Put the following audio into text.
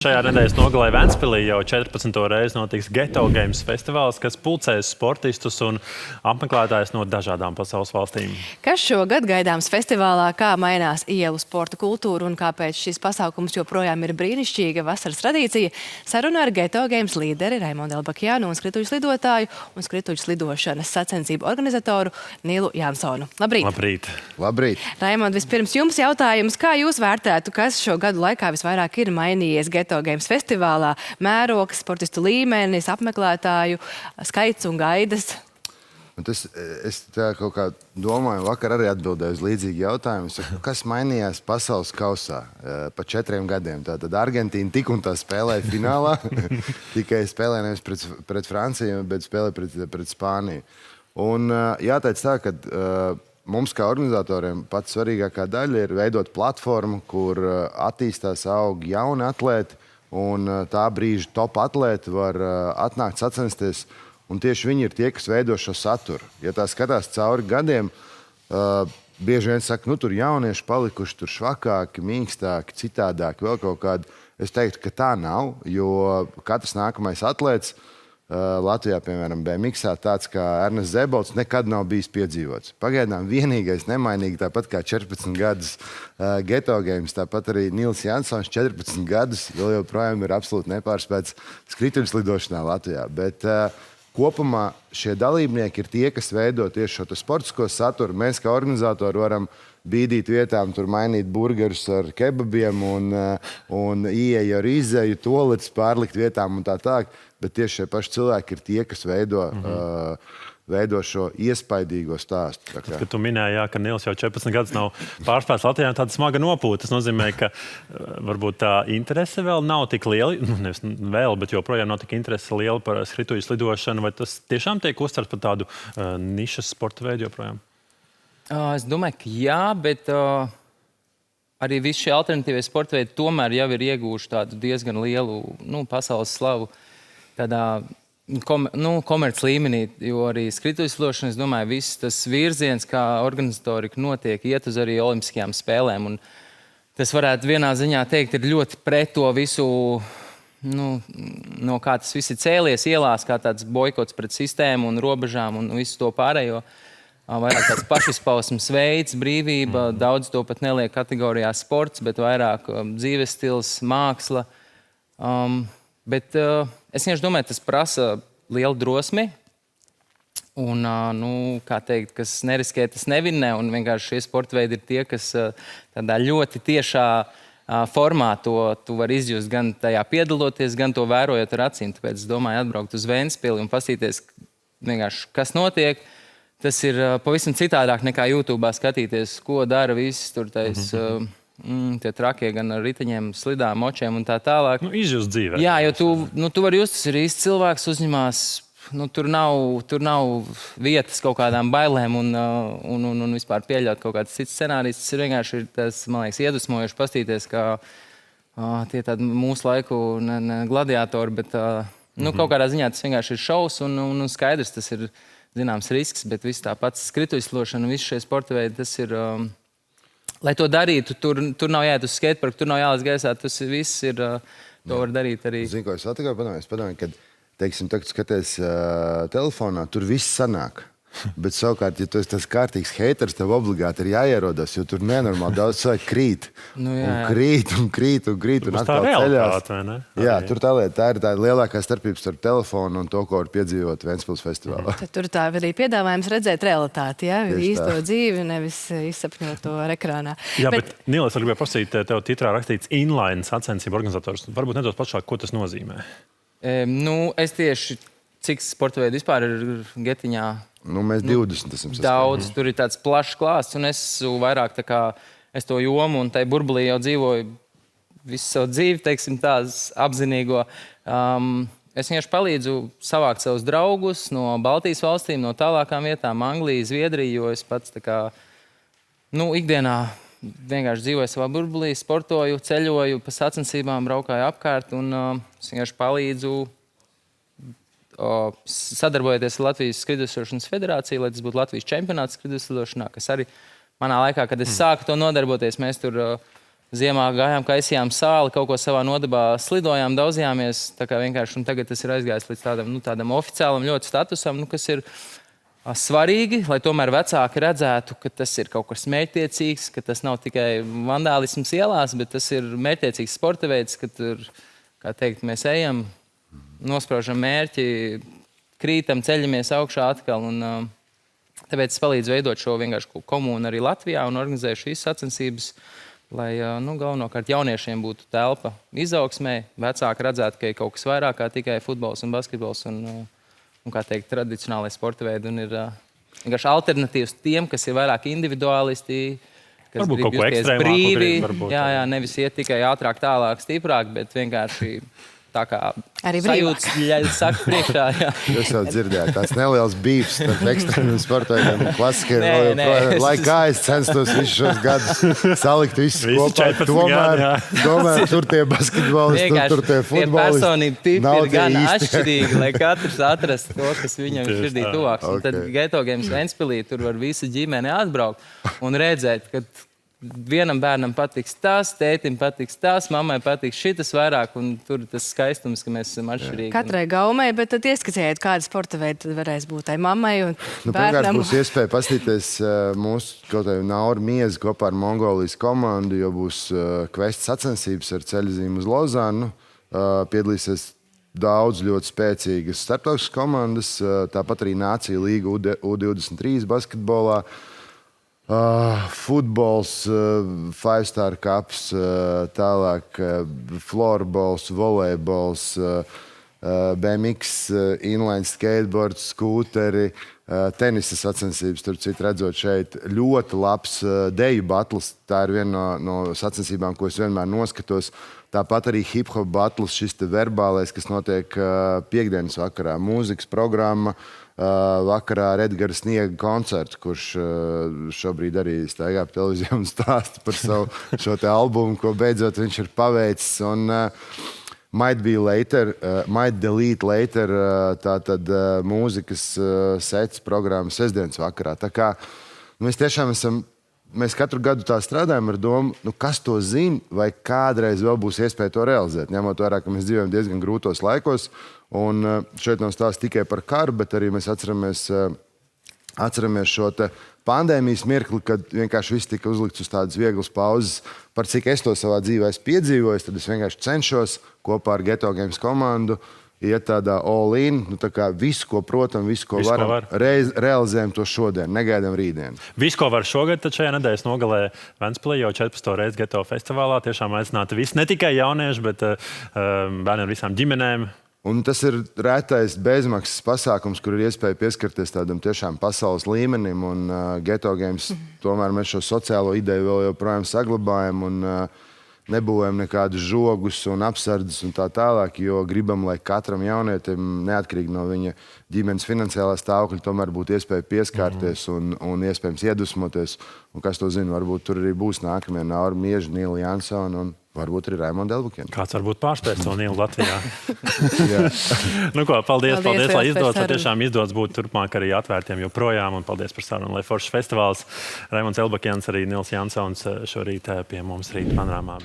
Šajā nedēļas nogalē Ventspilī jau 14. reizi notiks Geto Games festivāls, kas pulcēs sportistus un apmeklētājus no dažādām pasaules valstīm. Kas šogad gaidāms festivālā, kā mainās ielu sporta kultūra un kāpēc šis pasākums joprojām ir brīnišķīga vasaras tradīcija, saruna ar Geto Games līderi Raimondu Elbakjānu un skrituļu slidotāju un skrituļu slidošanas sacensību organizatoru Nilu Jansonu. Labrīt! Labrīt! Labrīt! Raimond, vispirms jums jautājums, kā jūs vērtētu, kas šo gadu laikā visvairāk ir mainījies Geto Games festivālā? Mērogs, sportistu līmenis, apmeklētāju skaits un gaidas? Es tā kaut kā domāju, vakar arī atbildēju uz līdzīgu jautājumu. Kas mainījās pasaules kausā pa 4 gadiem? Tātad Argentīna tik un tā spēlēja finālā. Tikai spēlēja nevis pret Franciju, bet spēlēja pret Spāniju. Un jāteic tā, ka mums kā organizatoriem pats svarīgākā daļa ir veidot platformu, kur attīstās aug jauni atlēti, un tā brīža top atlēti var atnākt sacensties, un tieši viņi ir tie, kas veido šo saturu. Ja tā skatās cauri gadiem, bieži vien saka, tur jaunieši palikuši tur švakāki, mīkstāki, citādāki, vēl kaut kādi. Es teiktu, ka tā nav, jo katrs nākamais atlēts Latvijā, piemēram, BMX-ā tāds kā Ernests Zēbolts nekad nav bijis piedzīvots. Pagaidām vienīgais nemainīgi, tāpat kā 14 gadus Geto Games, tāpat arī Nils Jansons 14 gadus joprojām ir absolūti nepārspēts skrituļu slidošanā Latvijā. Bet kopumā šie dalībnieki ir tie, kas veido tieši šo sportisko saturu. Mēs kā organizatori varam bīdīt vietām, tur mainīt burgerus ar kebabiem un ieeju ar izēju, toaletes pārlikt vietām un tā tālāk. Bet tieši šie paši cilvēki ir tie, kas veido šo iespaidīgo stāstu. Kad tu minēji, ka Nils jau 14 gadus nav pārspēts Latvijā, tāda smaga nopūta. Tas nozīmē, ka varbūt tā interese vēl nav tik liela, nevis vēl, bet joprojām nav tik interese liela par skrituļu slidošanu. Vai tas tiešām tiek uztverts par tādu nišas sporta veidu joprojām? Es domāju, ka jā, bet arī visi šie alternatīvie sporta veidi tomēr jau ir ieguvuši tādu diezgan lielu pasaules slavu tādā komerc līmenī, jo arī skrituļu slidošana, es domāju, viss tas virziens, kā organizatorika notiek, iet uz arī olimpiskajām spēlēm. Un tas varētu vienā ziņā teikt, ir ļoti pret to visu, no kā tas viss ir cēlies ielās, kā tāds boikots pret sistēmu un robežām un visu to pārējo. Vairāk tāds pašizpausmes veids, brīvība, daudz to pat neliek kategorijā sports, bet vairāk dzīves stils, māksla. Bet es vienkārši domāju, tas prasa lielu drosmi. Un, kā teikt, kas neriskē, tas nevinnē. Un vienkārši šie sporta veidi ir tie, kas tādā ļoti tiešā formā tu vari izjust gan tajā piedaloties, gan to vērojot ar acīm. Tāpēc es domāju atbraukt uz Ventspili un paskatīties, kas notiek. Tas ir pavisam citādāk nekā YouTube'ā skatīties, ko dara visi tur tie trakie gan ar riteņiem, slidām, močiem un tā tālāk. Izjust dzīvē. Jā, jo tu vari just, tas ir īsts cilvēks, uzņemās, tur nav vietas kaut kādām bailēm un vispār pieļaut kaut kāds cits scenārijs. Tas ir vienkārši, man liekas, iedvesmojoši pastīties, kā tie tādi mūsu laiku ne gladiatori, bet kaut kādā ziņā tas vienkārši ir šovs un skaidrs, tas ir zināms risks, bet viss tā pats skrituļu slidošana, visi šie sporta veidi, tas ir, lai to darītu, tur nav jāiet uz skateparku, tur nav jālaiž gaisā, tas viss ir, to var darīt arī. Zinu, ko es vēl tikai padomāju, kad, teiksim, tagad skaties telefonā, tur viss sanāk. Bet savukārt, ja tu esi tas kārtīgs heiters, tev obligāti ir jāierodas, jo tur nenormāli daudz cilvēku krīt. Krīt un atkal ceļās. Jā, tur tā lieta, tā ir tā lielākā starpība starp telefonu un to, ko var piedzīvot Ventspils festivālā. Tad tur tā arī piedāvājums redzēt realitāti, ja? Īsto dzīvi, nevis izsapņot to ar ekrānā. Jā, bet Nils, es gribēju prasīt, tev titrā rakstīts inline sacensību organizators. Varbūt nedaudz plašāk, ko tas nozīmē? Es tieši, cik sporta veidi vispār ir Getiņā? Mēs 20 esam sastāvā. Daudz, tur ir tāds plašs klāsts, un es vairāk tā kā, es to jomu un tai burbulī jau dzīvoju visu savu dzīvi, teiksim tās apzinīgo. Es vienkārši palīdzu savākt savus draugus no Baltijas valstīm, no tālākām vietām, Anglija, Zviedrija, jo es pats tā kā, ikdienā vienkārši dzīvoju savā burbulī, sportoju, ceļoju, pa sacensībām braukāju apkārt, un es vienkārši palīdzu sadarbojoties ar Latvijas skrituļslidošanas federāciju, lai tas būtu Latvijas čempionāts skrituļslidošanā, kas arī manā laikā, kad es sāku to nodarboties, mēs tur ziemā gājām, kaisījām sāli, kaut ko savā nodabā slidojām, daudzījāmies. Tā kā vienkārši, un tagad tas ir aizgājis līdz tādam oficiālam ļoti statusam, kas ir svarīgi, lai tomēr vecāki redzētu, ka tas ir kaut kas mērķtiecīgs, ka tas nav tikai vandālisms ielās, bet tas ir mērķtiecīgs sporta veids, ka tur, kā teikt, mēs ejam, nospraužam mērķi, krītam, ceļamies augšā atkal. Un, tāpēc es palīdzu veidot šo vienkārši komunu arī Latvijā un organizēju šīs sacensības, lai galvenokārt jauniešiem būtu telpa izaugsmē, vecāki redzētu, ka ir kaut kas vairāk kā tikai futbols un basketbols un kā teikt, tradicionālais sporta veidi. Un ir vienkārši alternatīvas tiem, kas ir vairāk individuālisti, kas varbūt grib kaut ko justies ekstrēmāku brīvi. grib, Jā, nevis iet tikai ātrāk, tālāk, stiprāk, bet vienkārši tā kā Arī sajūtas, saka priekšā. Jā. Jūs jau dzirdējāt, tāds neliels bīvs starp ekstrēmiem sportiem un klasiskiem. Lai kā es censtos visus šos gadus salikt visus kopā, tomēr tur tie basketbolisti, tur tie futbolisti. Personība tipi ir gan atšķirīgi, lai katrs atrastu to, kas viņam širdī tuvāks. Un tad Geto Games Ventspilī tur var visa ģimene atbraukt un redzēt, ka vienam bērnam patiks tas, tētim patiks tas, mammai patiks šitas vairāk, un tur tas skaistums, ka mēs esam atšķirīgi. Katrai gaumei, bet tad ieskicējiet, kāda sporta veida varēs būt tai mammai un pirmkārt, bērnam. būs iespēja paskatīties mūsu kaut kādu Nauru Miezi kopā ar Mongolijas komandu, jo būs kvests sacensības ar ceļzīmu uz Lozānu. Piedalīsies daudz ļoti spēcīgas starptautiskas komandas, tāpat arī Nācija līga U23 basketbolā. Futbols, Five Star Cups, tālāk florbols, volejbols, BMX, inline skateboards, skūteri, tenisa sacensības. Tur citu redzot šeit ļoti labs deju battles. Tā ir viena no sacensībām, ko es vienmēr noskatos. Tāpat arī hip-hop battles, šis te verbālais, kas notiek piekdienas vakarā. Mūzikas programma. Vakarā ar Edgara Sniega koncertu, kurš šobrīd arī staigā pa televīzijā un stāsta par savu šo te albumu, ko beidzot viņš ir paveicis. Un Might Delete Later, tātad mūzikas sets programma sestdienas vakarā. Tā kā mēs tiešām mēs katru gadu tā strādājam ar domu, kas to zina, vai kādreiz vēl būs iespēja to realizēt. Ņemot vērā, ka mēs dzīvojam diezgan grūtos laikos, un šeit nav stāsts tikai par karu, bet arī mēs atceramies šo te pandēmijas mirkli, kad vienkārši viss tika uzlikts uz tādas vieglas pauzes. Par cik es to savā dzīvē esmu piedzīvojis, tad es vienkārši cenšos kopā ar Geto Games komandu iet tādā all-in, tā kā visu, ko protam, visu, ko varam, realizējam to šodien, negaidām rītdien. Visu, ko var šogad, tad šajā nedēļas nogalē Ventspilī jau 14. reizi Geto festivālā. Tiešām aicināti visi, ne tikai jaunieši, bet bērni ar visām ģimenēm. Un tas ir rētais bezmaksas pasākums, kur ir iespēja pieskarties tādam tiešām pasaules līmenim. Un Geto Games, tomēr mēs šo sociālo ideju vēl joprojām saglabājam un nebūvējam nekādus žogus un apsardzes un tā tālāk, jo gribam, lai katram jaunietim, neatkarīgi no viņa ģimenes finansiālā stāvokļa, tomēr būtu iespēja pieskārties un iespējams iedusmoties. Un kas to zina, varbūt tur arī būs nākamie Naura Mieža, Nīla Jansona un varbūt arī Raimonda Elbukiena. Kāds varbūt pārspērs to Nīlu Latvijā. Paldies, lai izdodas, lai tiešām izdodas būt turpmāk arī atvērtiem joprojām. Un paldies par sarunu, lai foršs festivāls. Raimonds Elbukiens, arī Nils Jansons šorīt pie mums Rīta panorāmā.